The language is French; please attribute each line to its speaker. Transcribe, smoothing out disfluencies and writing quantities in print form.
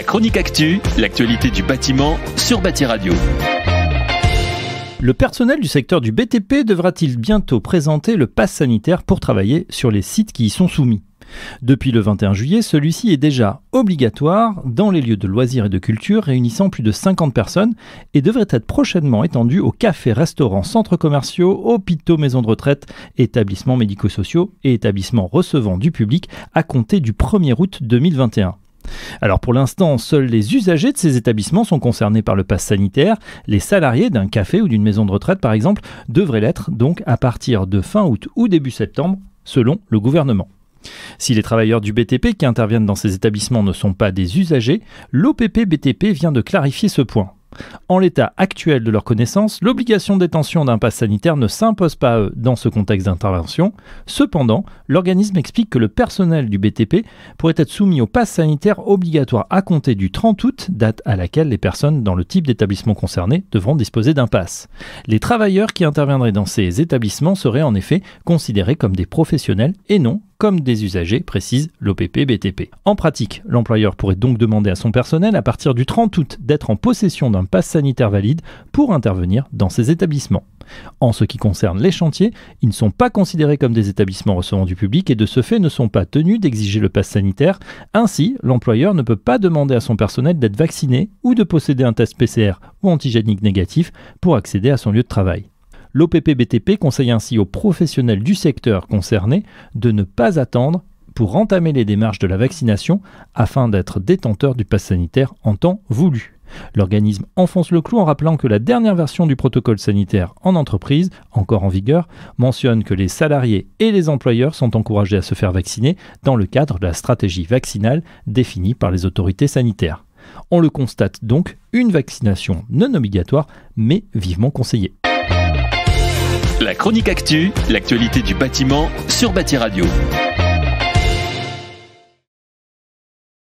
Speaker 1: chronique actu, l'actualité du bâtiment sur Bâti Radio.
Speaker 2: Le personnel du secteur du BTP devra-t-il bientôt présenter le pass sanitaire pour travailler sur les sites qui y sont soumis ? Depuis le 21 juillet, celui-ci est déjà obligatoire dans les lieux de loisirs et de culture réunissant plus de 50 personnes et devrait être prochainement étendu aux cafés, restaurants, centres commerciaux, hôpitaux, maisons de retraite, établissements médico-sociaux et établissements recevant du public à compter du 1er août 2021. Alors pour l'instant, seuls les usagers de ces établissements sont concernés par le pass sanitaire. Les salariés d'un café ou d'une maison de retraite par exemple devraient l'être donc à partir de fin août ou début septembre selon le gouvernement. Si les travailleurs du BTP qui interviennent dans ces établissements ne sont pas des usagers, l'OPP BTP vient de clarifier ce point. En l'état actuel de leur connaissance, l'obligation de détention d'un pass sanitaire ne s'impose pas à eux dans ce contexte d'intervention. Cependant, l'organisme explique que le personnel du BTP pourrait être soumis au pass sanitaire obligatoire à compter du 30 août, date à laquelle les personnes dans le type d'établissement concerné devront disposer d'un pass. Les travailleurs qui interviendraient dans ces établissements seraient en effet considérés comme des professionnels et non comme des usagers, précise l'OPP BTP. En pratique, l'employeur pourrait donc demander à son personnel à partir du 30 août d'être en possession d'un pass sanitaire valide pour intervenir dans ces établissements. En ce qui concerne les chantiers, ils ne sont pas considérés comme des établissements recevant du public et de ce fait ne sont pas tenus d'exiger le pass sanitaire. Ainsi, l'employeur ne peut pas demander à son personnel d'être vacciné ou de posséder un test PCR ou antigénique négatif pour accéder à son lieu de travail. L'OPP BTP conseille ainsi aux professionnels du secteur concerné de ne pas attendre pour entamer les démarches de la vaccination afin d'être détenteur du pass sanitaire en temps voulu. L'organisme enfonce le clou en rappelant que la dernière version du protocole sanitaire en entreprise, encore en vigueur, mentionne que les salariés et les employeurs sont encouragés à se faire vacciner dans le cadre de la stratégie vaccinale définie par les autorités sanitaires. On le constate donc, une vaccination non obligatoire mais vivement conseillée.
Speaker 1: La chronique actu, l'actualité du bâtiment sur Bâti Radio.